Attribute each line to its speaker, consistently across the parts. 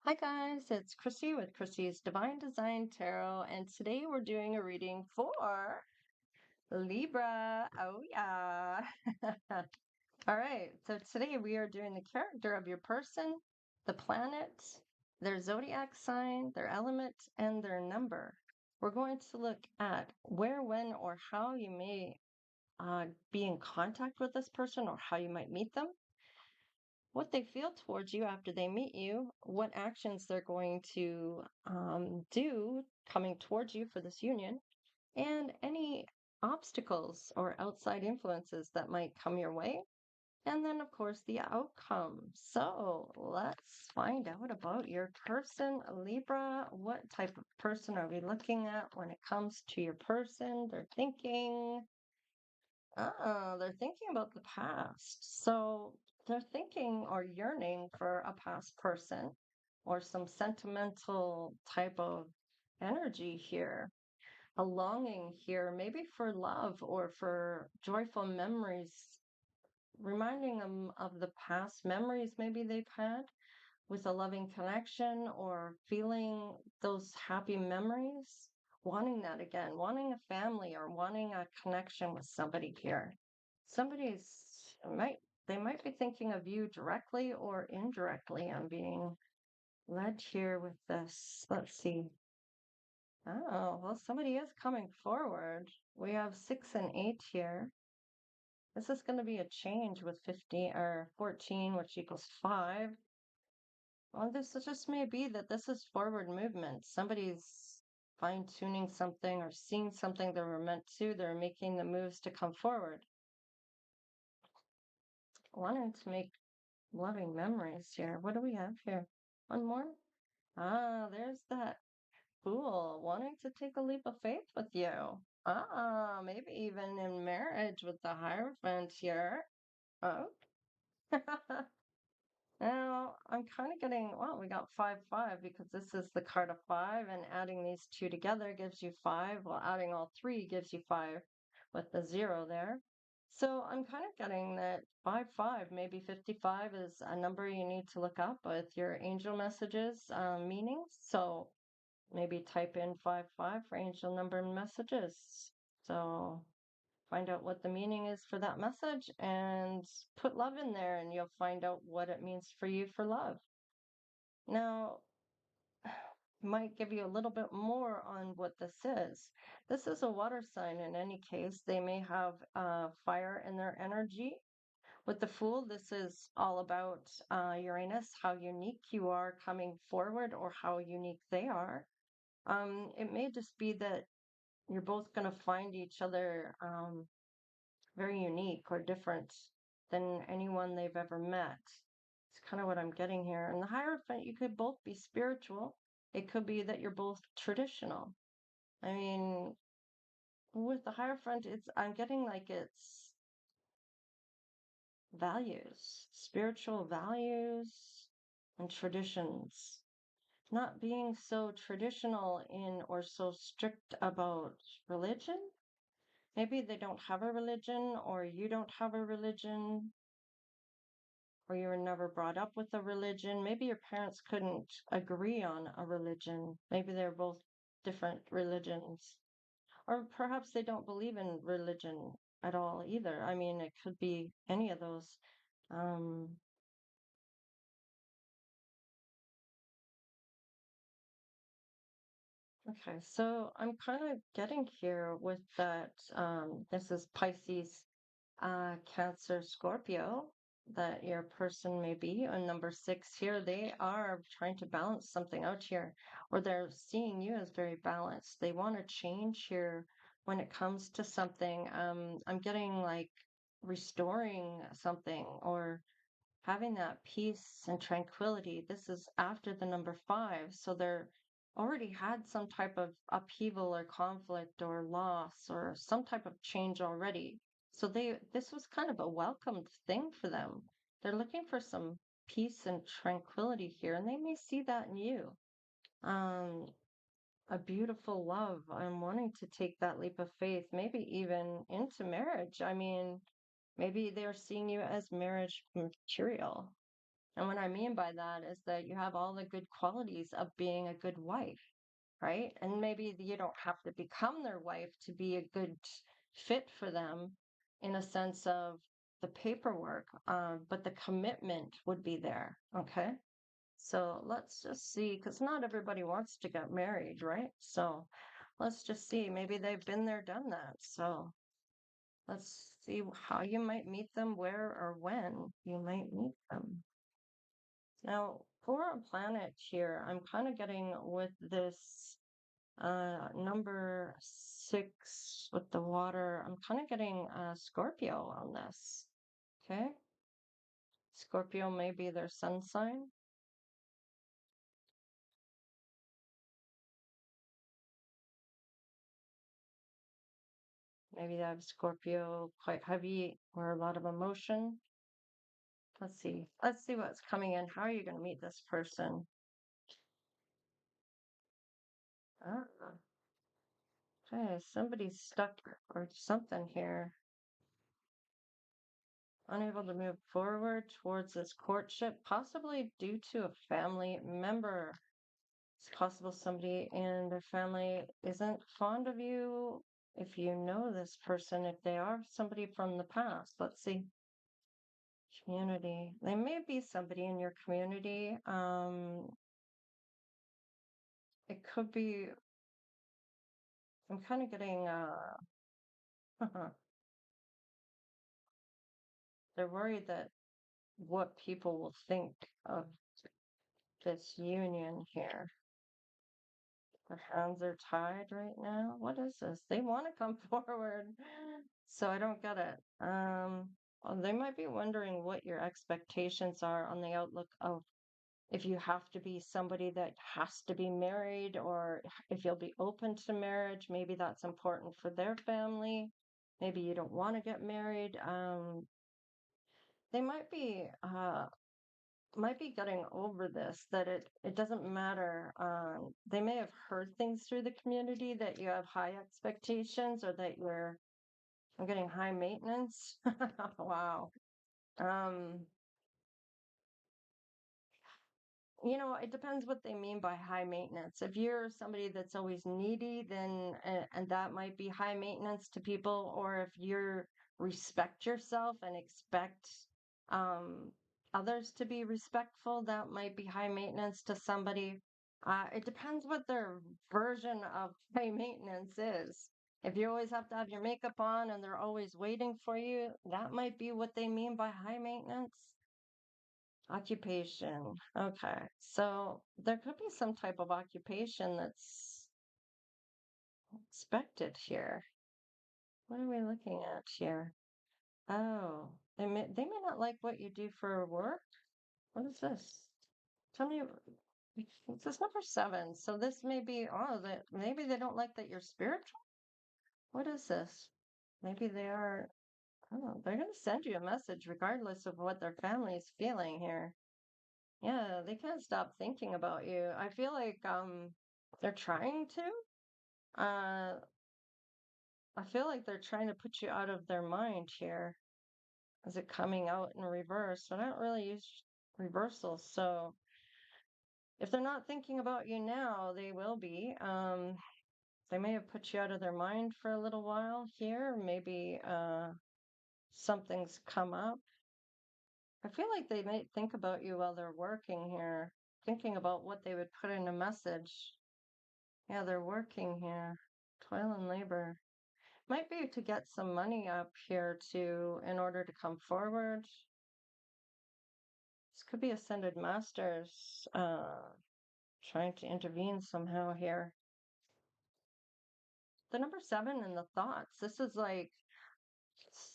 Speaker 1: Hi guys, it's Chrissie with Chrissie's Divine Design Tarot, and today we're doing a reading for Libra. Oh yeah. All right, so today we are doing the character of your person, the planet, their zodiac sign, their element, and their number. We're going to look at where, when, or how you may be in contact with this person or how you might meet them, what they feel towards you after they meet you, what actions they're going to do coming towards you for this union, and any obstacles or outside influences that might come your way. And then, of course, the outcome. So let's find out about your person, Libra. What type of person are we looking at when it comes to your person? They're thinking about the past. So they're thinking or yearning for a past person or some sentimental type of energy here, a longing here, maybe for love or for joyful memories, reminding them of the past memories maybe they've had with a loving connection or feeling those happy memories, wanting that again, wanting a family or wanting a connection with somebody here. Somebody's might they might be thinking of you directly or indirectly. I'm being led here with this. Let's see. Oh, well, somebody is coming forward. We have 6 and 8 here. This is going to be a change with 15 or 14, which equals 5. Well, this just may be that this is forward movement. Somebody's fine-tuning something or seeing something they were meant to. They're making the moves to come forward. Wanting to make loving memories here. What do we have here? One more? There's that fool wanting to take a leap of faith with you. Maybe even in marriage with the Hierophant here. Oh. Now, I'm kind of getting, well, we got 5, 5 because this is the card of 5, and adding these two together gives you 5. Well, adding all three gives you 5 with the 0 there. So I'm kind of getting that 5, 5, maybe 55 is a number you need to look up with your angel messages meanings. So maybe type in 5, 5 for angel number messages. So find out what the meaning is for that message and put love in there, and you'll find out what it means for you for love. Now, might give you a little bit more on what this is. This is a water sign in any case. They may have fire in their energy. With the Fool, this is all about Uranus, how unique you are coming forward or how unique they are. It may just be that you're both going to find each other very unique or different than anyone they've ever met. It's kind of what I'm getting here. And the Hierophant, you could both be spiritual. It could be that you're both traditional. I mean, with the Hierophant, I'm getting like it's values, spiritual values and traditions. Not being so traditional in or so strict about religion. Maybe they don't have a religion or you don't have a religion, or you were never brought up with a religion. Maybe your parents couldn't agree on a religion. Maybe they're both different religions. Or perhaps they don't believe in religion at all either. I mean, it could be any of those. Um, okay, so I'm kind of getting here with that. This is Pisces, Cancer, Scorpio, that your person may be. On number 6 here, they are trying to balance something out here, or they're seeing you as very balanced. They want to change here when it comes to something. I'm getting like restoring something or having that peace and tranquility. This is after the number 5. So they're already had some type of upheaval or conflict or loss or some type of change already. So this was kind of a welcomed thing for them. They're looking for some peace and tranquility here, and they may see that in you. Um, a beautiful love. I'm wanting to take that leap of faith, maybe even into marriage. I mean, maybe they're seeing you as marriage material. And what I mean by that is that you have all the good qualities of being a good wife, right? And maybe you don't have to become their wife to be a good fit for them in a sense of the paperwork, but the commitment would be there. Okay. So let's just see, because not everybody wants to get married, right? So let's just see. Maybe they've been there, done that. So let's see how you might meet them, where or when you might meet them. Now, for a planet here, I'm kind of getting with this number 6 with the water. I'm kind of getting Scorpio on this. Okay. Scorpio may be their sun sign. Maybe they have Scorpio quite heavy or a lot of emotion. Let's see. Let's see what's coming in. How are you going to meet this person? Ah, okay, somebody's stuck or something here. Unable to move forward towards this courtship, possibly due to a family member. It's possible somebody in their family isn't fond of you. If you know this person, if they are somebody from the past, let's see. Community. They may be somebody in your community. It could be, I'm kind of getting, they're worried that what people will think of this union here. Their hands are tied right now. What is this? They want to come forward, so I don't get it. Well, they might be wondering what your expectations are on the outlook of if you have to be somebody that has to be married or if you'll be open to marriage. Maybe that's important for their family. Maybe you don't want to get married. They might be getting over this, that it doesn't matter. They may have heard things through the community that you have high expectations or that I'm getting high maintenance. Wow. Um, it depends what they mean by high maintenance. If you're somebody that's always needy, then and that might be high maintenance to people, or if you respect yourself and expect um, others to be respectful, that might be high maintenance to somebody. It depends what their version of high maintenance is. If you always have to have your makeup on and they're always waiting for you, that might be what they mean by high maintenance. Occupation. Okay. So there could be some type of occupation that's expected here. What are we looking at here? Oh, they may not like what you do for work. What is this? Tell me, it's this number 7. So this may be, that maybe they don't like that you're spiritual. What is this? Maybe they are, oh, they're going to send you a message regardless of what their family is feeling here. Yeah, they can't stop thinking about you. I feel like they're trying to. I feel like they're trying to put you out of their mind here. Is it coming out in reverse? But I don't really use reversals, so if they're not thinking about you now, they will be. They may have put you out of their mind for a little while here. Maybe something's come up. I feel like they might think about you while they're working here, thinking about what they would put in a message. Yeah, they're working here. Toil and labor. Might be to get some money up here too in order to come forward. This could be ascended masters trying to intervene somehow here. The number 7 and the thoughts. This is like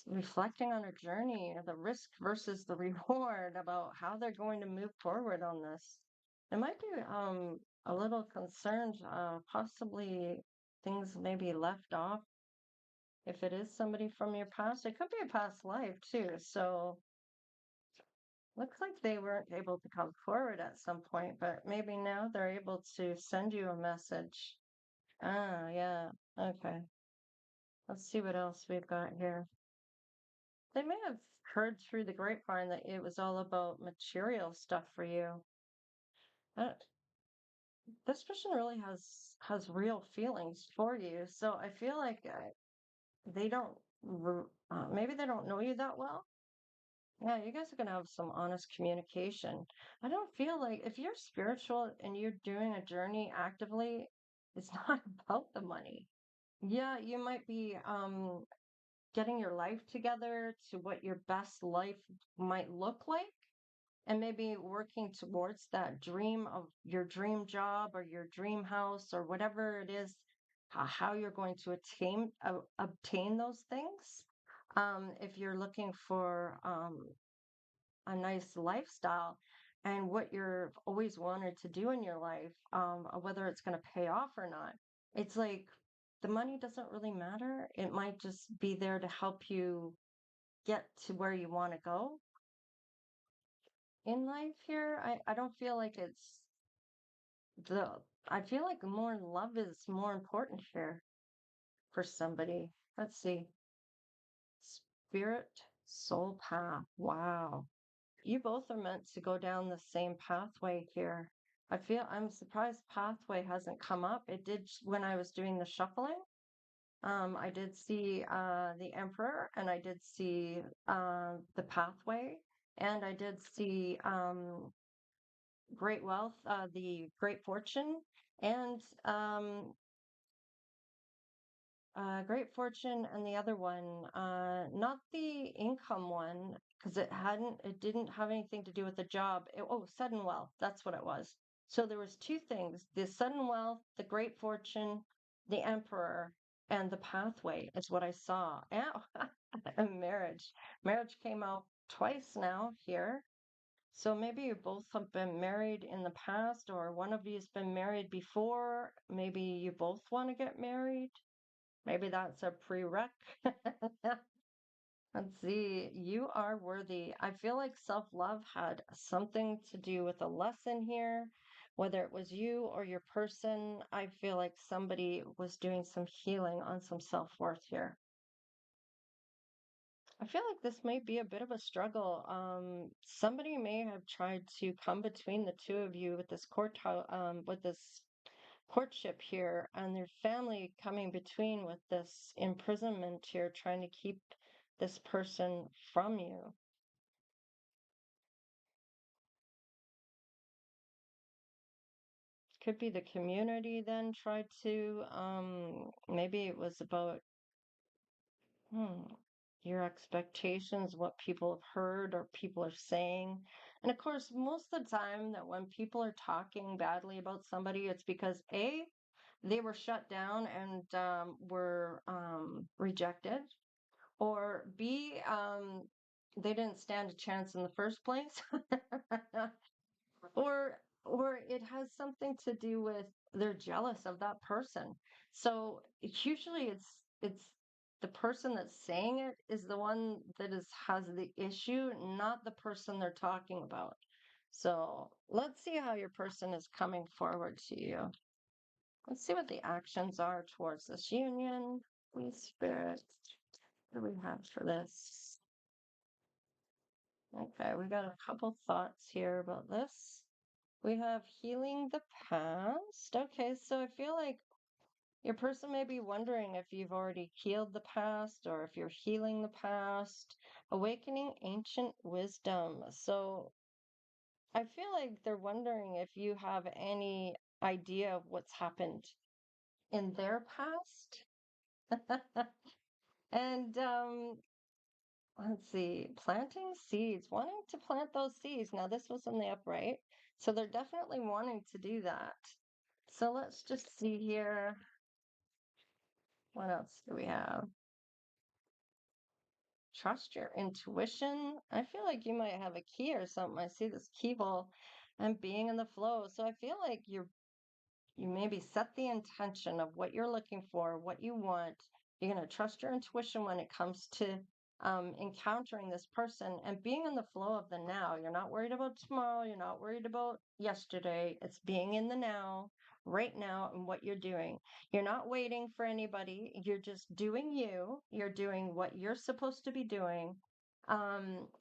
Speaker 1: reflecting on a journey, the risk versus the reward about how they're going to move forward on this. It might be a little concerned, possibly things may be left off. If it is somebody from your past, it could be a past life too. So looks like they weren't able to come forward at some point, but maybe now they're able to send you a message. Ah, yeah. Okay. Let's see what else we've got here. They may have heard through the grapevine that it was all about material stuff for you. Uh, this person really has real feelings for you, so I feel like they don't. Maybe they don't know you that well. Yeah, you guys are gonna have some honest communication. I don't feel like if you're spiritual and you're doing a journey actively, it's not about the money. Yeah, you might be getting your life together to what your best life might look like, and maybe working towards that dream of your dream job or your dream house or whatever it is, how you're going to obtain those things. If you're looking for a nice lifestyle and what you're always wanted to do in your life, whether it's going to pay off or not. It's like the money doesn't really matter. It might just be there to help you get to where you want to go in life here. I don't feel like it's the, I feel like more love is more important here for somebody. Let's see. Spirit, soul path. Wow. You both are meant to go down the same pathway here. I'm surprised pathway hasn't come up. It did when I was doing the shuffling. I did see the Emperor, and I did see the pathway, and I did see great wealth, the great fortune, and great fortune, and the other one, not the income one, because it didn't have anything to do with the job. Oh, sudden wealth, that's what it was. So there was two things: the sudden wealth, the great fortune, the emperor, and the pathway is what I saw. Yeah, and marriage. Marriage came out twice now here. So maybe you both have been married in the past, or one of you has been married before. Maybe you both want to get married. Maybe that's a prereq. Let's see. You are worthy. I feel like self-love had something to do with a lesson here, whether it was you or your person. I feel like somebody was doing some healing on some self-worth here. I feel like this may be a bit of a struggle. Somebody may have tried to come between the two of you with this with this courtship here, and their family coming between with this imprisonment here, trying to keep this person from you. Could be the community then tried to, maybe it was about hmm, your expectations, what people have heard or people are saying. And of course, most of the time that when people are talking badly about somebody, it's because A, they were shut down and were rejected, or B, they didn't stand a chance in the first place. Or it has something to do with they're jealous of that person. So usually it's the person that's saying it is the one that is has the issue, not the person they're talking about. So let's see how your person is coming forward to you. Let's see what the actions are towards this union. Please, Spirit, what do we have for this? Okay, we got a couple thoughts here about this. We have healing the past. Okay, so I feel like your person may be wondering if you've already healed the past or if you're healing the past. Awakening ancient wisdom. So I feel like they're wondering if you have any idea of what's happened in their past. And let's see, planting seeds, wanting to plant those seeds. Now, this was in the upright, so they're definitely wanting to do that. So let's just see here. What else do we have? Trust your intuition. I feel like you might have a key or something. I see this keyhole and being in the flow. So I feel like you maybe set the intention of what you're looking for, what you want. You're going to trust your intuition when it comes to encountering this person and being in the flow of the now. You're not worried about tomorrow. You're not worried about yesterday. It's being in the now, right now, and what you're doing. You're not waiting for anybody. You're just doing you. You're doing what you're supposed to be doing.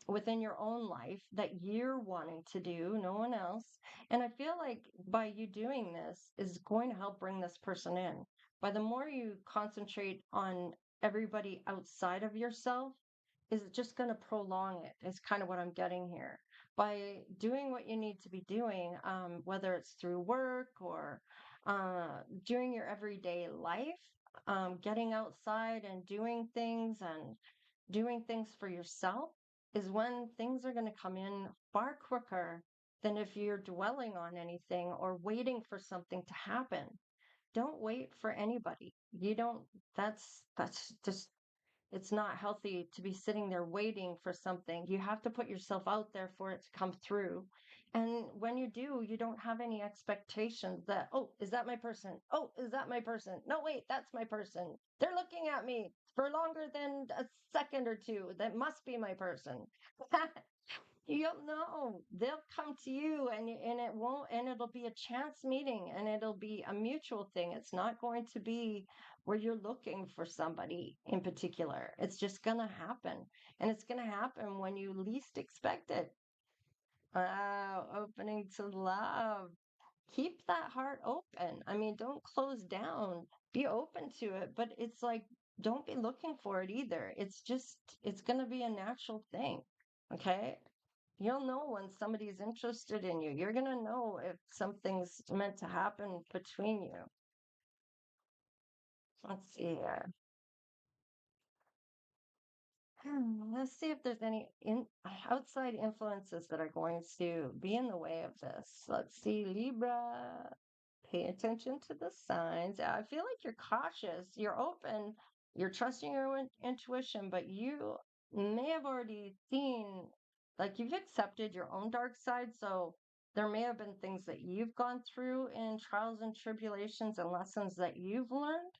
Speaker 1: within your own life that you're wanting to do, no one else. And I feel like by you doing this is going to help bring this person in. By the more you concentrate on everybody outside of yourself, is just going to prolong it, is kind of what I'm getting here. By doing what you need to be doing, whether it's through work or during your everyday life, getting outside and doing things for yourself is when things are going to come in far quicker than if you're dwelling on anything or waiting for something to happen. Don't wait for anybody. You don't, that's just, it's not healthy to be sitting there waiting for something. You have to put yourself out there for it to come through. And when you do, you don't have any expectations that, oh, is that my person? Oh, is that my person? No, wait, that's my person. They're looking at me for longer than a second or two. That must be my person. You'll know. They'll come to you and it won't, and it'll be a chance meeting and it'll be a mutual thing. It's not going to be where you're looking for somebody in particular. It's just going to happen. And it's going to happen when you least expect it. Wow, opening to love. Keep that heart open. I mean, don't close down. Be open to it, but it's like, don't be looking for it either. It's just, it's going to be a natural thing. Okay. You'll know when somebody's interested in you. You're going to know if something's meant to happen between you. Let's see here. Let's see if there's any outside influences that are going to be in the way of this. Let's see, Libra. Pay attention to the signs. I feel like you're cautious, you're open, you're trusting your intuition, but you may have already seen, like you've accepted your own dark side. So there may have been things that you've gone through in trials and tribulations and lessons that you've learned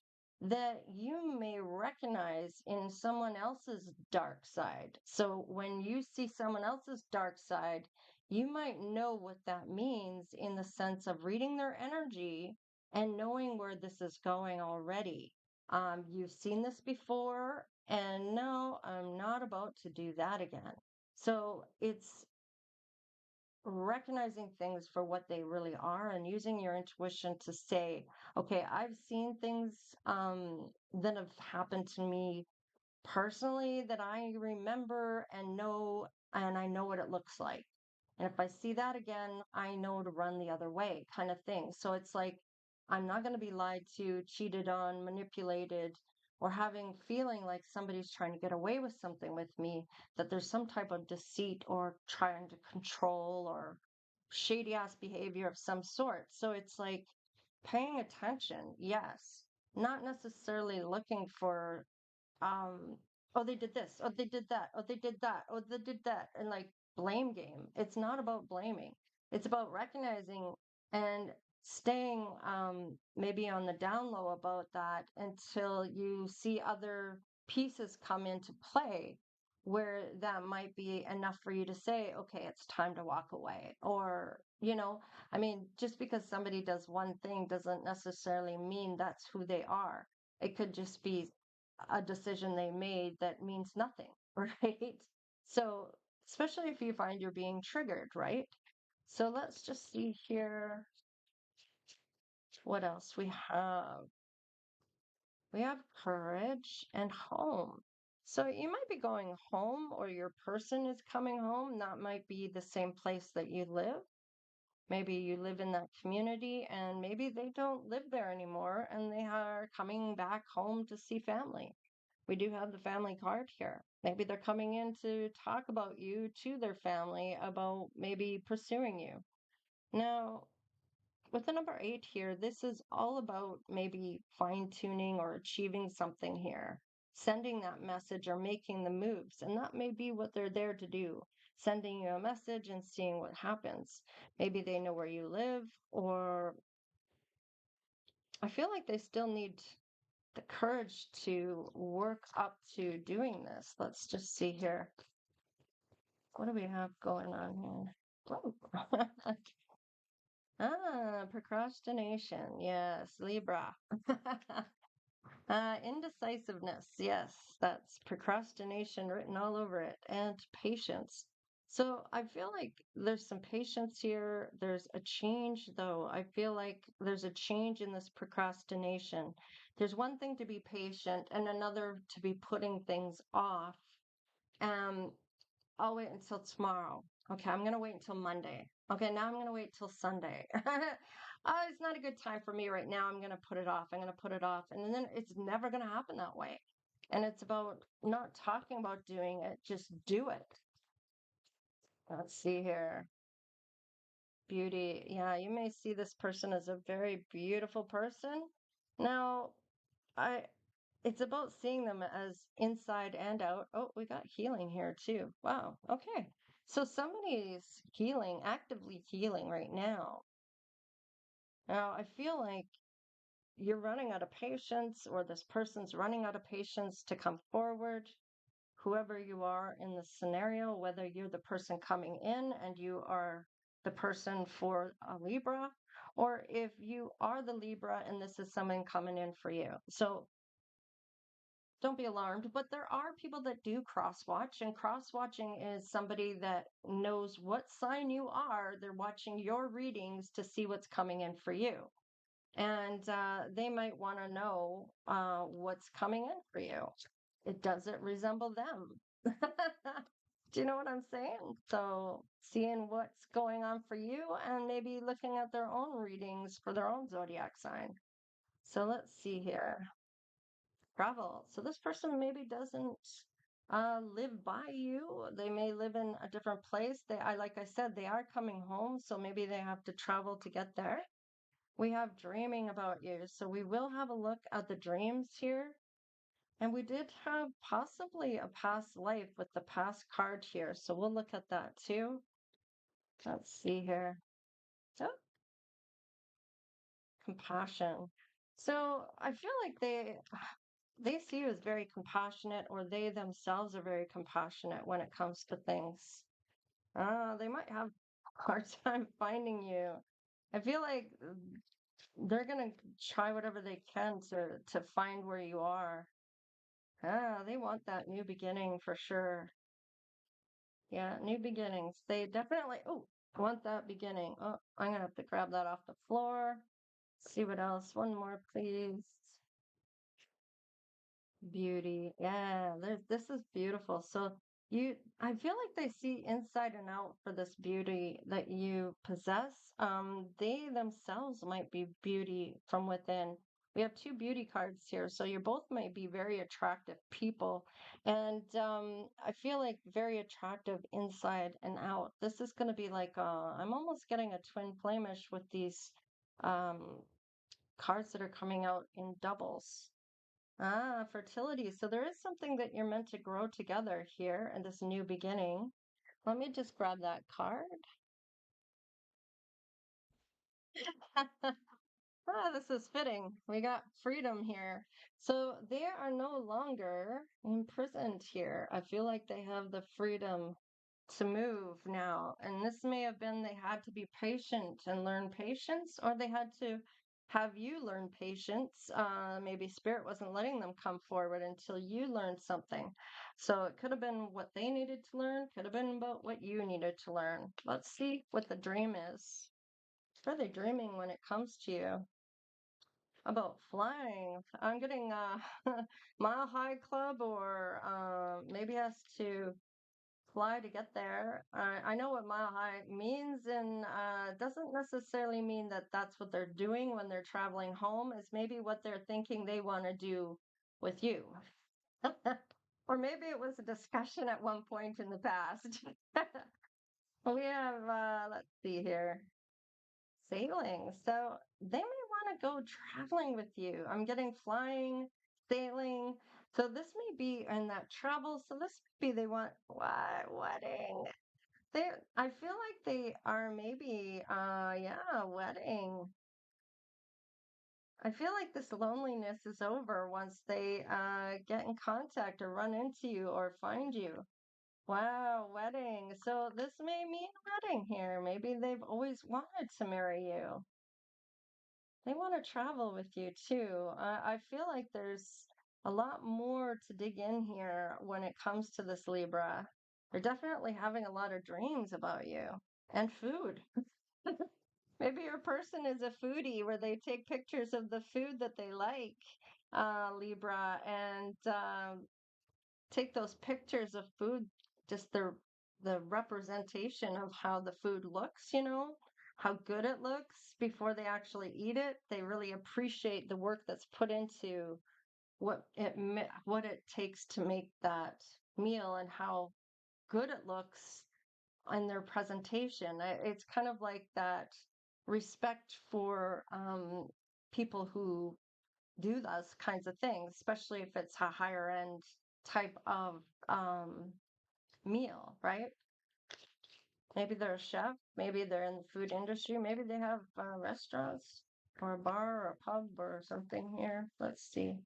Speaker 1: that you may recognize in someone else's dark side. So when you see someone else's dark side, you might know what that means in the sense of reading their energy and knowing where this is going already. You've seen this before, and no, I'm not about to do that again. So it's recognizing things for what they really are and using your intuition to say, okay, I've seen things that have happened to me personally that I remember and I know what it looks like. And if I see that again, I know to run the other way, kind of thing. So it's like, I'm not going to be lied to, cheated on, manipulated, or feeling like somebody's trying to get away with something with me, that there's some type of deceit or trying to control or shady ass behavior of some sort. So it's like paying attention, yes, not necessarily looking for um oh they did this, oh they did that, oh they did that, oh they did that, and like blame game. It's not about blaming, it's about recognizing and staying maybe on the down low about that until you see other pieces come into play where that might be enough for you to say, okay, it's time to walk away. Or I mean, just because somebody does one thing doesn't necessarily mean that's who they are. It could just be a decision they made that means nothing, right? So, especially if you find you're being triggered, right? So, let's just see here what else we have. We have courage and home. So, you might be going home, or your person is coming home. That might be the same place that you live. Maybe you live in that community and maybe they don't live there anymore and they are coming back home to see family. We do have the family card here. Maybe they're coming in to talk about you to their family about maybe pursuing you. Now, with the number 8 here, this is all about maybe fine tuning or achieving something here, sending that message or making the moves. And that may be what they're there to do, sending you a message and seeing what happens. Maybe they know where you live, or I feel like they still need the courage to work up to doing this. Let's just see here. What do we have going on here? Oh. Procrastination. Yes, Libra. Indecisiveness. Yes, that's procrastination written all over it, and patience. So I feel like there's some patience here. There's a change, though. I feel like there's a change in this procrastination. There's one thing to be patient and another to be putting things off. Um, I'll wait until tomorrow. Okay, I'm gonna wait until Monday. Okay, now I'm gonna wait till Sunday. It's not a good time for me right now. I'm gonna put it off. I'm gonna put it off. And then it's never gonna happen that way. And it's about not talking about doing it, just do it. Let's see here. Beauty. Yeah, you may see this person as a very beautiful person. Now, I it's about seeing them as inside and out. Oh, we got healing here too. Wow. Okay. So somebody's healing, actively healing right now. Now, I feel like you're running out of patience, or this person's running out of patience to come forward. Whoever you are in the scenario, whether you're the person coming in and you are the person for a Libra, or if you are the Libra and this is someone coming in for you. So don't be alarmed, but there are people that do cross watch, and cross watching is somebody that knows what sign you are. They're watching your readings to see what's coming in for you. And they might want to know what's coming in for you. It doesn't resemble them. Do you know what I'm saying? So, seeing what's going on for you and maybe looking at their own readings for their own zodiac sign. So, let's see here. Travel. So this person maybe doesn't live by you. They may live in a different place. Like I said, they are coming home, so maybe they have to travel to get there. We have dreaming about you, so we will have a look at the dreams here. And we did have possibly a past life with the past card here, so we'll look at that too. Let's see here. Oh, compassion. So I feel like they see you as very compassionate, or they themselves are very compassionate when it comes to things. They might have a hard time finding you. I feel like they're gonna try whatever they can to find where you are. They want that new beginning for sure. Yeah, new beginnings. They definitely want that beginning. Oh, I'm gonna have to grab that off the floor. See what else. One more, please. Beauty. Yeah, this is beautiful. So I feel like they see inside and out for this beauty that you possess. They themselves might be beauty from within. We have two beauty cards here, so you both might be very attractive people, and I feel like very attractive inside and out. This is going to be like I'm almost getting a twin flamish with these um, cards that are coming out in doubles. Fertility. So there is something that you're meant to grow together here in this new beginning. Let me just grab that card. This is fitting. We got freedom here. So they are no longer imprisoned here. I feel like they have the freedom to move now. And this may have been they had to be patient and learn patience, or they had to have you learn patience. Maybe spirit wasn't letting them come forward until you learned something. So it could have been what they needed to learn, could have been about what you needed to learn. Let's see what the dream is. What are they dreaming when it comes to you? About flying. I'm getting Mile High Club, or maybe has to fly to get there. I know what Mile High means, and doesn't necessarily mean that that's what they're doing when they're traveling home. Is maybe what they're thinking they want to do with you. Or maybe it was a discussion at one point in the past. We have, let's see here. Sailing. So they may want to go traveling with you. I'm getting flying, sailing. So this may be in that travel. So this may be they want what wedding. They I feel like they are maybe yeah, wedding. I feel like this loneliness is over once they get in contact or run into you or find you. Wow, wedding. So this may mean wedding here. Maybe they've always wanted to marry you. They want to travel with you too. I feel like there's a lot more to dig in here when it comes to this Libra. They're definitely having a lot of dreams about you and food. Maybe your person is a foodie where they take pictures of the food that they like, Libra, and take those pictures of food, just the representation of how the food looks, how good it looks before they actually eat it. They really appreciate the work that's put into what it takes to make that meal and how good it looks in their presentation. It's kind of like that respect for people who do those kinds of things, especially if it's a higher end type of um, meal, right? Maybe they're a chef, maybe they're in the food industry, maybe they have restaurants or a bar or a pub or something here. Let's see.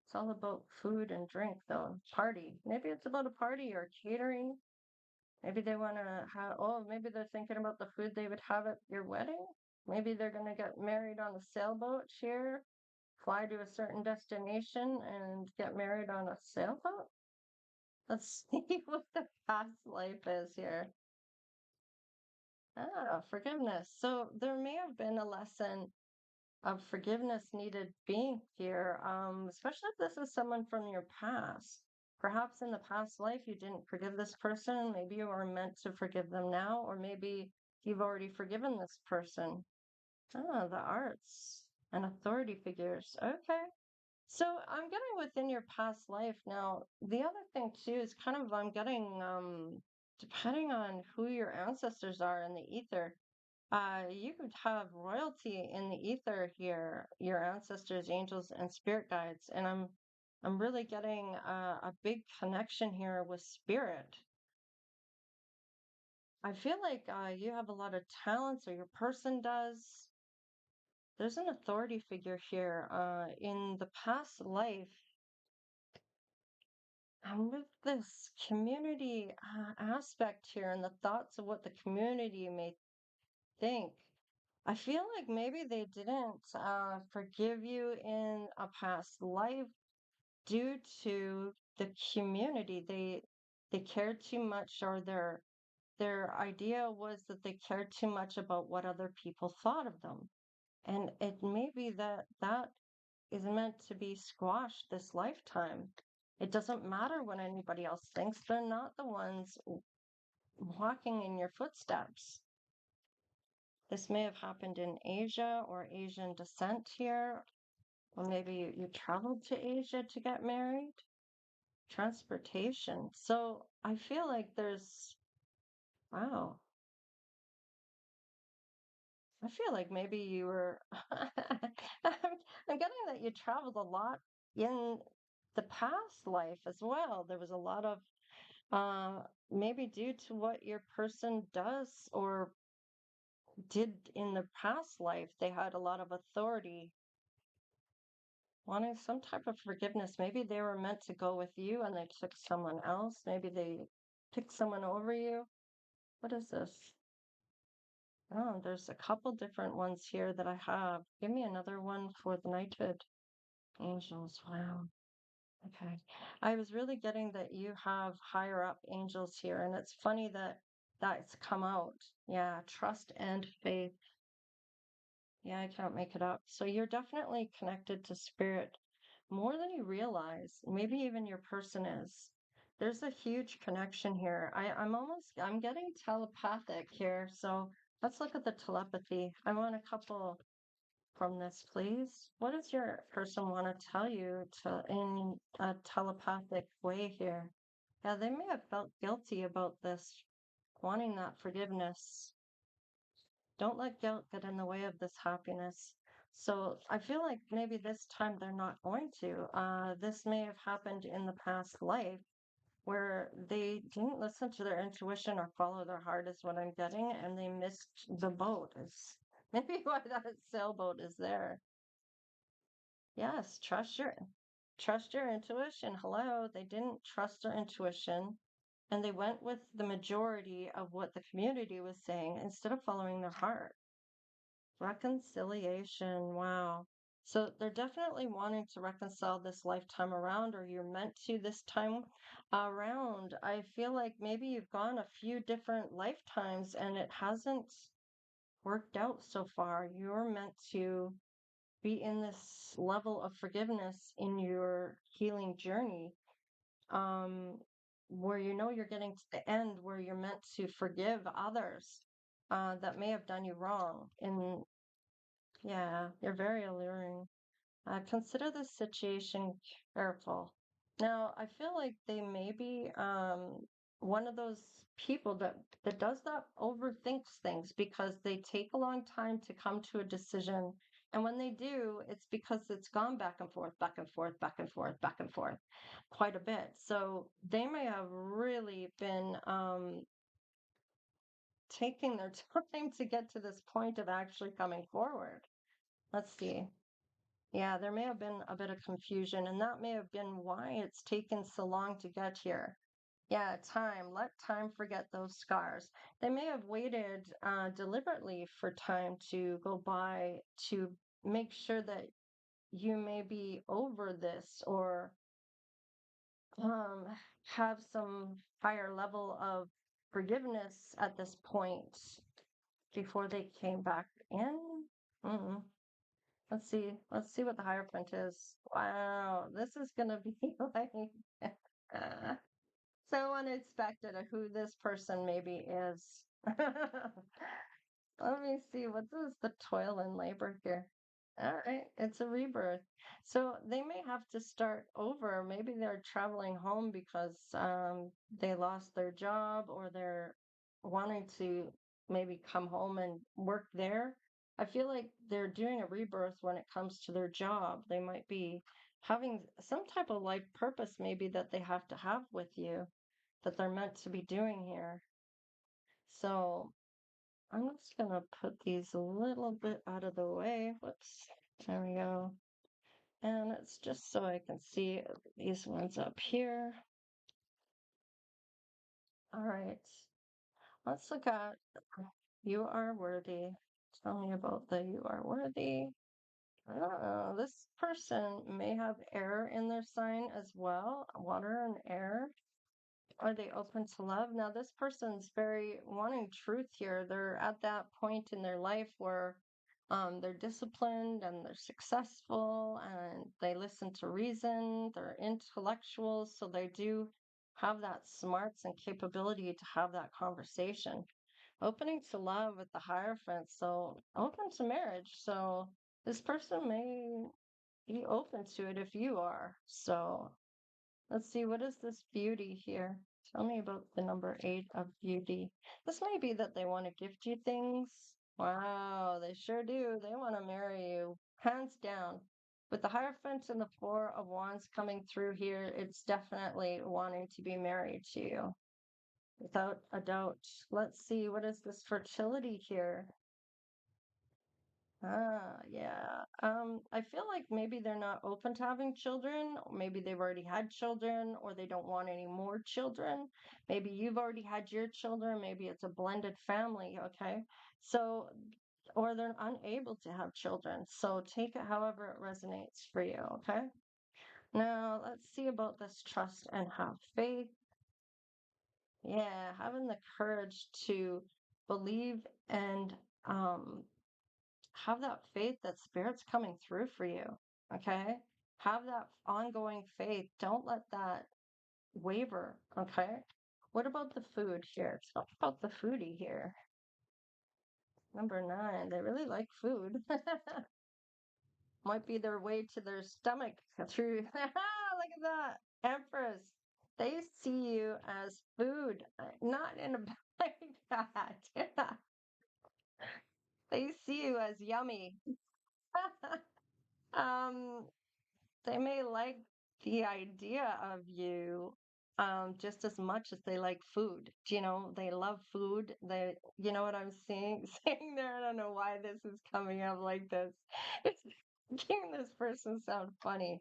Speaker 1: It's all about food and drink, though. Party. Maybe it's about a party or catering. Maybe they want to have, oh, maybe they're thinking about the food they would have at your wedding. Maybe they're going to get married on a sailboat here, fly to a certain destination and get married on a sailboat. Let's see what the past life is here. Ah, forgiveness. So there may have been a lesson of forgiveness needed being here, especially if this is someone from your past. Perhaps in the past life you didn't forgive this person. Maybe you are meant to forgive them now, or maybe you've already forgiven this person. Ah, the arts and authority figures. Okay. So I'm getting within your past life now. The other thing too is kind of I'm getting depending on who your ancestors are in the ether. You could have royalty in the ether here, your ancestors, angels, and spirit guides, and I'm really getting a big connection here with spirit. I feel like you have a lot of talents, or your person does. There's an authority figure here. In the past life, and with this community aspect here and the thoughts of what the community may think, I feel like maybe they didn't forgive you in a past life due to the community. They cared too much, or their idea was that they cared too much about what other people thought of them. And it may be that that is meant to be squashed this lifetime. It doesn't matter what anybody else thinks. They're not the ones walking in your footsteps. This may have happened in Asia or Asian descent here, or maybe you traveled to Asia to get married. Transportation. So I feel like wow, I feel like maybe you were, I'm getting that you traveled a lot in the past life as well. There was a lot of, maybe due to what your person does or did in the past life, they had a lot of authority, wanting some type of forgiveness. Maybe they were meant to go with you and they took someone else. Maybe they picked someone over you. What is this? Oh, there's a couple different ones here that I have. Give me another one for the knighthood. Angels. Wow. Okay. I was really getting that you have higher up angels here, and it's funny that that's come out. Yeah, trust and faith. Yeah, I can't make it up. So you're definitely connected to spirit more than you realize. Maybe even your person is. There's a huge connection here. I'm getting telepathic here. So let's look at the telepathy. I want a couple from this, please. What does your person want to tell you in a telepathic way here? Yeah, they may have felt guilty about this, wanting that forgiveness. Don't let guilt get in the way of this happiness. So I feel like maybe this time they're not going to. This may have happened in the past life where they didn't listen to their intuition or follow their heart, is what I'm getting, and they missed the boat. Is maybe why that sailboat is there. Yes, trust your intuition. Hello, they didn't trust their intuition and they went with the majority of what the community was saying instead of following their heart. Reconciliation. Wow. So they're definitely wanting to reconcile this lifetime around, or you're meant to this time around. I feel like maybe you've gone a few different lifetimes and it hasn't worked out so far. You're meant to be in this level of forgiveness in your healing journey, um, where you know you're getting to the end where you're meant to forgive others that may have done you wrong. And yeah, you're very alluring. Consider this situation careful. Now, I feel like they may be one of those people that does that overthinks things because they take a long time to come to a decision. And when they do, it's because it's gone back and forth, back and forth, back and forth, back and forth quite a bit. So they may have really been taking their time to get to this point of actually coming forward. Let's see. Yeah, there may have been a bit of confusion, and that may have been why it's taken so long to get here. Yeah, time. Let time forget those scars. They may have waited deliberately for time to go by to make sure that you may be over this or um, have some higher level of forgiveness at this point before they came back in. Mm. Let's see. Let's see what the Hierophant is. Wow, this is gonna be like uh, so unexpected of who this person maybe is. Let me see. What is the toil and labor here? All right, it's a rebirth. So they may have to start over. Maybe they're traveling home because they lost their job or they're wanting to maybe come home and work there. I feel like they're doing a rebirth when it comes to their job. They might be having some type of life purpose, maybe that they have to have with you, that they're meant to be doing here. So I'm just gonna put these a little bit out of the way. Whoops. There we go. And it's just so I can see these ones up here. All right. Let's look at you are worthy. Tell me about the you are worthy. This person may have air in their sign as well, water and air. Are they open to love? Now, this person's very wanting truth here. They're at that point in their life where they're disciplined and they're successful and they listen to reason. They're intellectuals, so they do have that smarts and capability to have that conversation. Opening to love with the Hierophant, so open to marriage. So this person may be open to it if you are. So let's see, what is this beauty here? Tell me about the number 8 of beauty. This may be that they want to gift you things. Wow, they sure do. They want to marry you, hands down. With the Hierophant and the Four of Wands coming through here, it's definitely wanting to be married to you, without a doubt. Let's see, what is this fertility here? Yeah. I feel like maybe they're not open to having children, or maybe they've already had children, or they don't want any more children. Maybe you've already had your children, maybe it's a blended family, okay? So, or they're unable to have children. So take it however it resonates for you, okay? Now, let's see about this trust and have faith. Yeah, having the courage to believe and have that faith that spirit's coming through for you. Okay. Have that ongoing faith. Don't let that waver. Okay. What about the food here? Talk about the foodie here. Number 9. They really like food. Might be their way to their stomach through. Look at that. Empress. They see you as food, not in a like that. They see you as yummy. um, they may like the idea of you just as much as they like food. You know, they love food. They, you know what I'm saying, saying there? I don't know why this is coming up like this. It's making this person sound funny.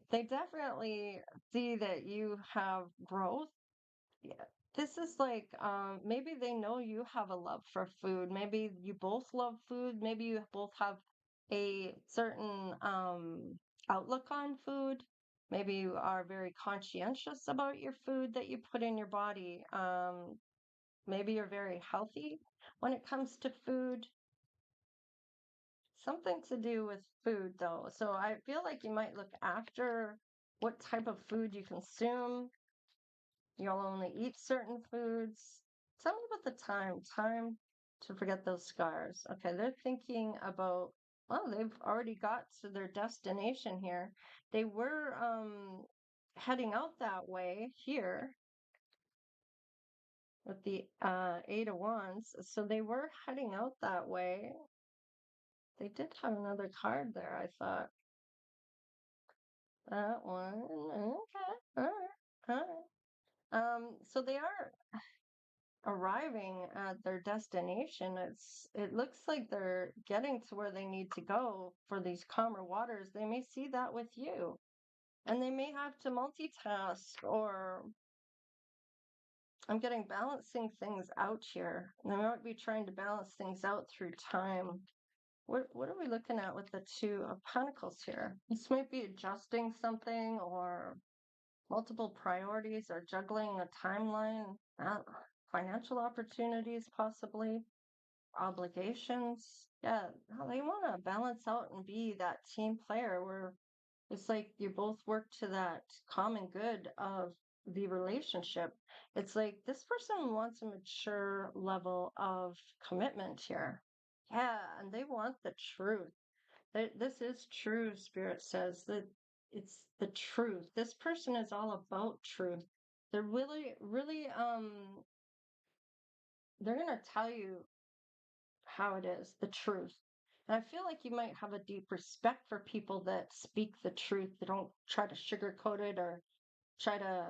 Speaker 1: They definitely see that you have growth. Yeah, This is like maybe they know you have a love for food. Maybe you both love food. Maybe you both have a certain outlook on food. Maybe you are very conscientious about your food that you put in your body. Maybe you're very healthy when it comes to food. Something to do with food, though. So I feel like you might look after what type of food you consume. You'll only eat certain foods. Tell me about the time to forget those scars. Okay, they're thinking about, well, they've already got to their destination here. They were heading out that way here with the Eight of Wands. So they were heading out that way. They did have another card there, I thought. That one. Okay. All right. All right. So they are arriving at their destination. It looks like they're getting to where they need to go for these calmer waters. They may see that with you, and they may have to multitask, or I'm getting balancing things out here. They might be trying to balance things out through time. What are we looking at with the Two of Pentacles here? This might be adjusting something, or multiple priorities, or juggling a timeline, financial opportunities, possibly obligations. Yeah, no, they want to balance out and be that team player where it's like you both work to that common good of the relationship. It's like this person wants a mature level of commitment here. Yeah, and they want the truth. This is true, Spirit says that it's the truth. This person is all about truth. They're really, really, they're going to tell you how it is, the truth. And I feel like you might have a deep respect for people that speak the truth. They don't try to sugarcoat it or try to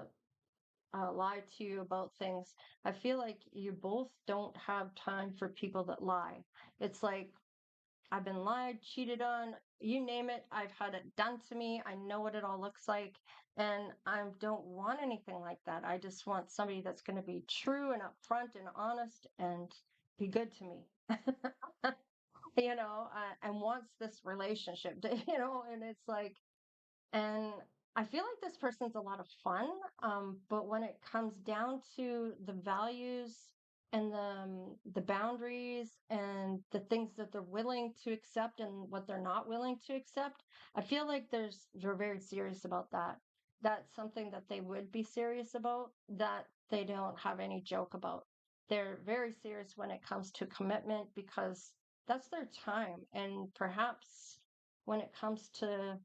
Speaker 1: lie to you about things. I feel like you both don't have time for people that lie. It's like, I've been lied, cheated on, you name it. I've had it done to me. I know what it all looks like. And I don't want anything like that. I just want somebody that's going to be true and upfront and honest and be good to me. And wants this relationship, and it's like, and I feel like this person's a lot of fun. But when it comes down to the values and the boundaries and the things that they're willing to accept and what they're not willing to accept, I feel like they're very serious about that. That's something that they would be serious about, that they don't have any joke about. They're very serious when it comes to commitment because that's their time. And perhaps when it comes to,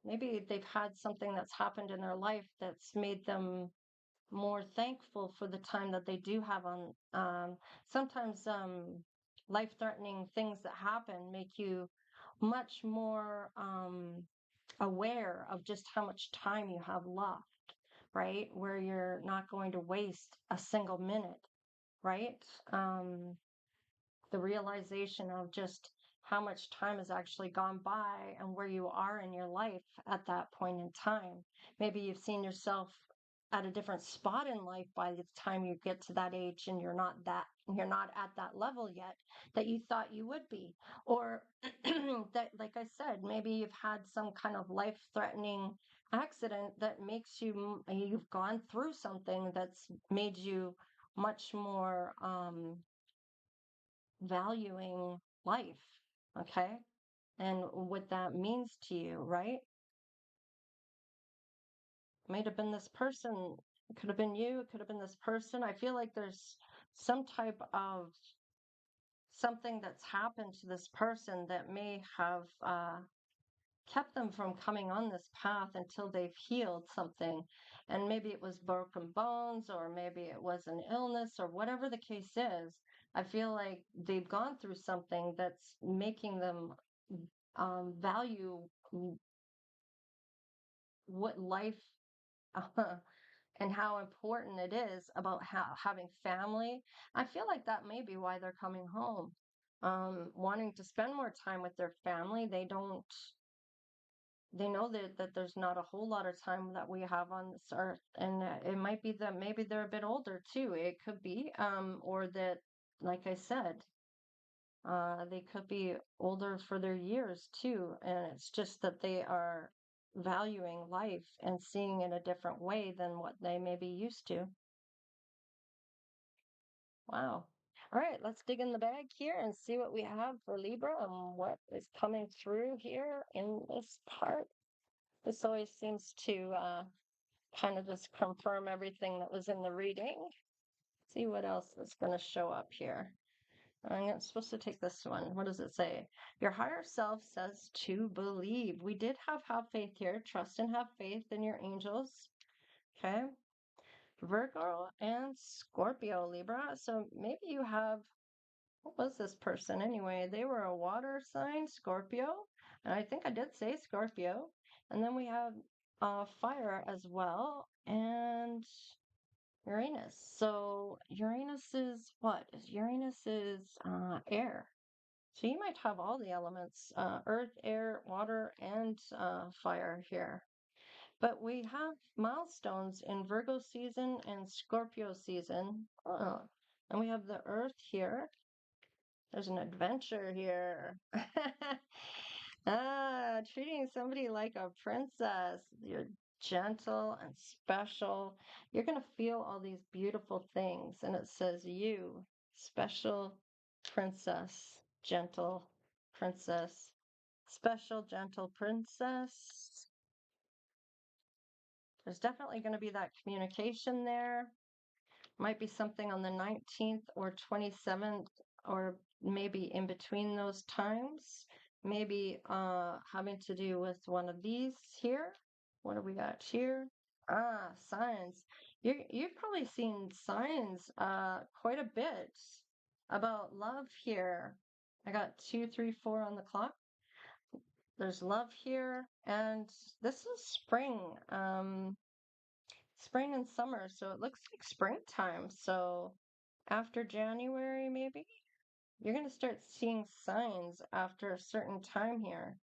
Speaker 1: maybe they've had something that's happened in their life that's made them more thankful for the time that they do have on. Sometimes life-threatening things that happen make you much more aware of just how much time you have left, right? Where you're not going to waste a single minute, right? Um, the realization of just how much time has actually gone by and where you are in your life at that point in time. Maybe you've seen yourself at a different spot in life by the time you get to that age, and you're not at that level yet that you thought you would be. Or that, like I said, maybe you've had some kind of life threatening accident that makes you've gone through something that's made you much more valuing life, okay? And what that means to you, right? Might have been this person, it could have been you, it could have been this person. I feel like there's some type of something that's happened to this person that may have kept them from coming on this path until they've healed something. And maybe it was broken bones, or maybe it was an illness, or whatever the case is. I feel like they've gone through something that's making them value what life and how important it is about having family. I feel like that may be why they're coming home, wanting to spend more time with their family. They don't. they know that there's not a whole lot of time that we have on this earth, and it might be that maybe they're a bit older too. It could be, or that, like I said, they could be older for their years too, and it's just that they are valuing life and seeing it a different way than what they may be used to. Wow. All right, let's dig in the bag here and see what we have for Libra and what is coming through here in this part. This always seems to kind of just confirm everything that was in the reading. See what else is going to show up here. I'm supposed to take this one. What does it say? Your higher self says to believe. We did have faith here. Trust and have faith in your angels. Okay. Virgo and Scorpio, Libra. So maybe you have, what was this person anyway? They were a water sign, Scorpio. And I think I did say Scorpio. And then we have fire as well. And Uranus. So Uranus is what? Uranus is air. So you might have all the elements, earth, air, water, and fire here. But we have milestones in Virgo season and Scorpio season. Oh, and we have the earth here. There's an adventure here. Treating somebody like a princess. You're gentle and special. You're going to feel all these beautiful things. And it says, you, special princess, gentle princess, special, gentle princess. There's definitely going to be that communication there. Might be something on the 19th or 27th, or maybe in between those times. Maybe having to do with one of these here. What do we got here? Signs. You've probably seen signs quite a bit about love here. I got 2, 3, 4 on the clock. There's love here, and this is spring. Spring and summer, so it looks like springtime. So after January, maybe you're going to start seeing signs after a certain time here.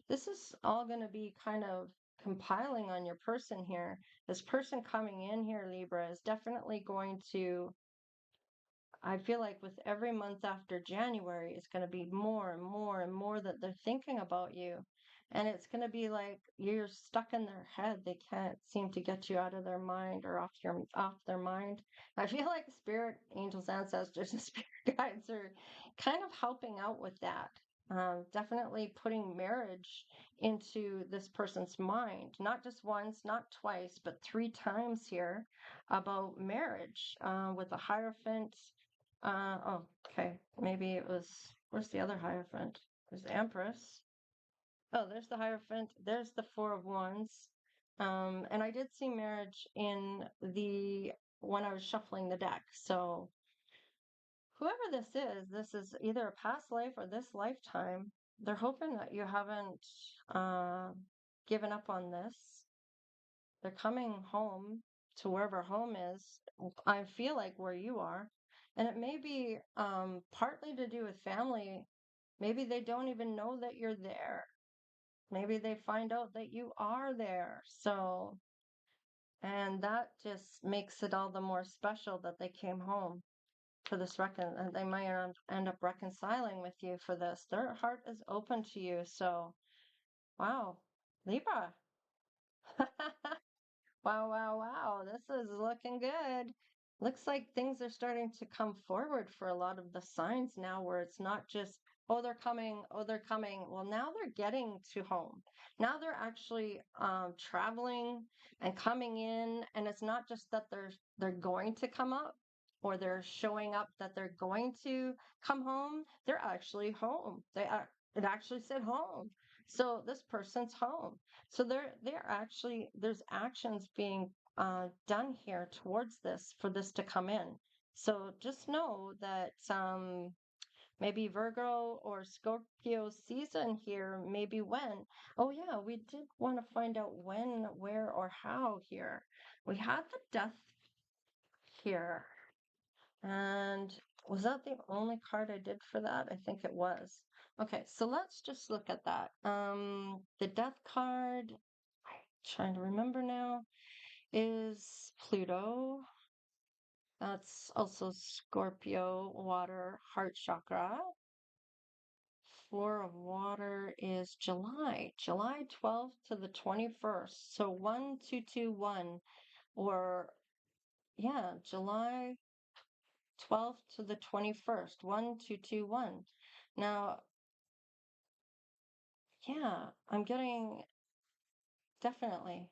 Speaker 1: This is all going to be kind of compiling on your person here. This person coming in here, Libra, is definitely going to, I feel like with every month after January, it's going to be more and more and more that they're thinking about you. And it's going to be like you're stuck in their head. They can't seem to get you out of their mind or off their mind. I feel like spirit, angels, ancestors, and spirit guides are kind of helping out with that. Definitely putting marriage into this person's mind, not just once, not twice, but 3 times here about marriage with a Hierophant. Okay. Maybe it was, where's the other Hierophant? There's the Empress. Oh, there's the Hierophant. There's the Four of Wands. And I did see marriage in when I was shuffling the deck. So whoever this is either a past life or this lifetime. They're hoping that you haven't given up on this. They're coming home to wherever home is. I feel like where you are. And it may be partly to do with family. Maybe they don't even know that you're there. Maybe they find out that you are there. So, and that just makes it all the more special that they came home for this and they might end up reconciling with you for this. Their heart is open to you. So, wow, Libra. Wow, wow, wow. This is looking good. Looks like things are starting to come forward for a lot of the signs now where it's not just, oh, they're coming, oh, they're coming. Well, now they're getting to home. Now they're actually traveling and coming in, and it's not just that they're going to come up or they're showing up that they're going to come home. They're actually home. It actually said home. So this person's home. So they're actually there's actions being done here towards this for this to come in. So just know that maybe Virgo or Scorpio season here, maybe when. Oh yeah, we did want to find out when, where, or how here. We had the death here, and Was that the only card I did for that? I think it was. Okay, so let's just look at that. The death card, trying to remember now, is Pluto. That's also Scorpio, water, heart chakra. Four of water is July 12th to the 21st. So 1221, or yeah, July 12th to the 21st, 1221. Now, yeah, I'm getting definitely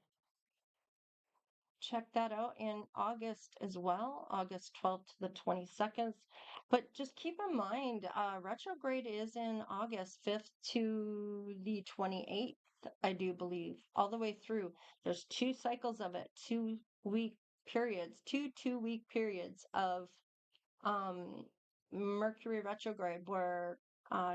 Speaker 1: check that out in August as well, August 12th to the 22nd. But just keep in mind, retrograde is in August 5th to the 28th, I do believe, all the way through. There's two cycles of it, 2 week periods, 2 week periods of um, Mercury retrograde, where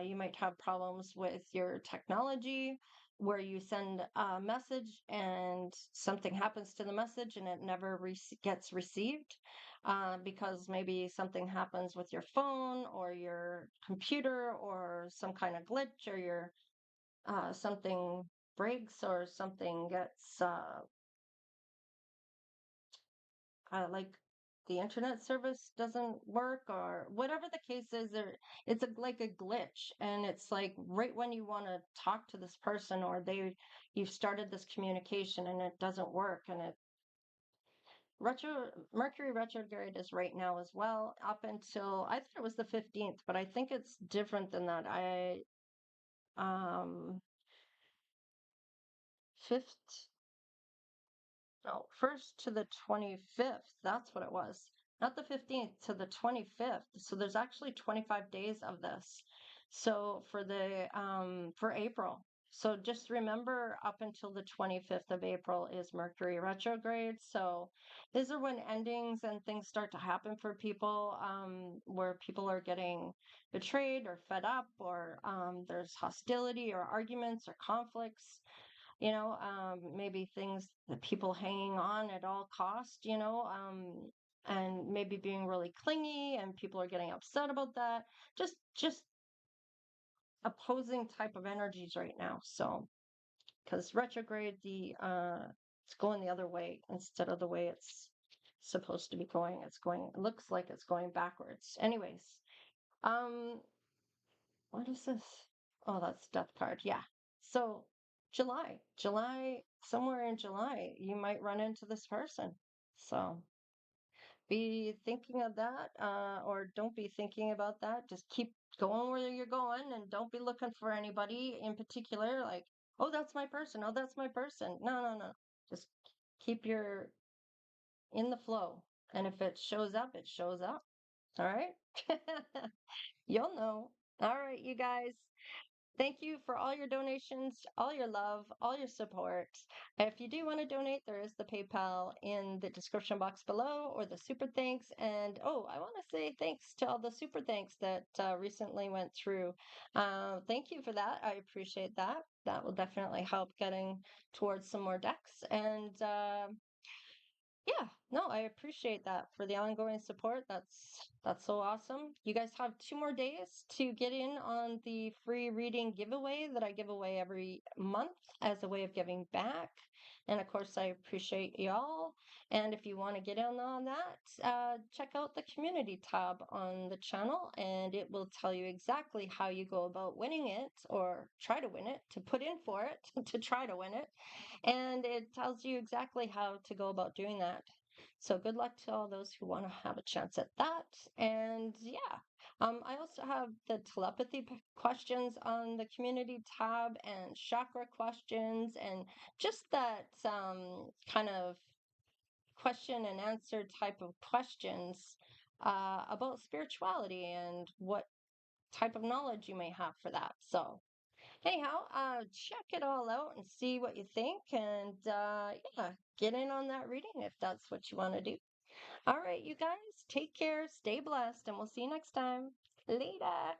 Speaker 1: you might have problems with your technology, where you send a message and something happens to the message and it never gets received because maybe something happens with your phone or your computer or some kind of glitch or your something breaks or something gets like the internet service doesn't work or whatever the case is, there it's like a glitch, and it's like right when you want to talk to this person or you've started this communication and it doesn't work, and it Mercury retrograde is right now as well, up until I thought it was the 15th, but I think it's different than that. I fifth No, first to the 25th. That's what it was. Not the 15th to the 25th. So there's actually 25 days of this. So for April. So just remember up until the 25th of April is Mercury retrograde. So these are when endings and things start to happen for people, where people are getting betrayed or fed up, or there's hostility or arguments or conflicts, maybe things that people hanging on at all cost, and maybe being really clingy and people are getting upset about that. Just opposing type of energies right now. So, because retrograde, it's going the other way instead of the way it's supposed to be going. It looks like it's going backwards. Anyways, um, what is this? Oh, that's death card. Yeah. So somewhere in July, you might run into this person. So be thinking of that, or don't be thinking about that. Just keep going where you're going and don't be looking for anybody in particular. Like, oh, that's my person. Oh, that's my person. No, no, no. Just keep your in the flow. And if it shows up, it shows up. All right. You'll know. All right, you guys. Thank you for all your donations, all your love, all your support. If you do want to donate, there is the PayPal in the description box below, or the super thanks. And oh, I want to say thanks to all the super thanks that recently went through. Thank you for that. I appreciate that. That will definitely help getting towards some more decks. And yeah, no, I appreciate that for the ongoing support. That's so awesome. You guys have 2 more days to get in on the free reading giveaway that I give away every month as a way of giving back. And of course, I appreciate y'all. And if you want to get in on that, check out the community tab on the channel, and it will tell you exactly how you go about winning it, or try to win it, to put in for it, to try to win it. And it tells you exactly how to go about doing that. So good luck to all those who want to have a chance at that. And yeah, I also have the telepathy questions on the community tab, and chakra questions, and just that kind of question and answer type of questions about spirituality and what type of knowledge you may have for that. So anyhow, check it all out and see what you think. And yeah, get in on that reading if that's what you want to do. All right, you guys, take care, stay blessed, and we'll see you next time. Later.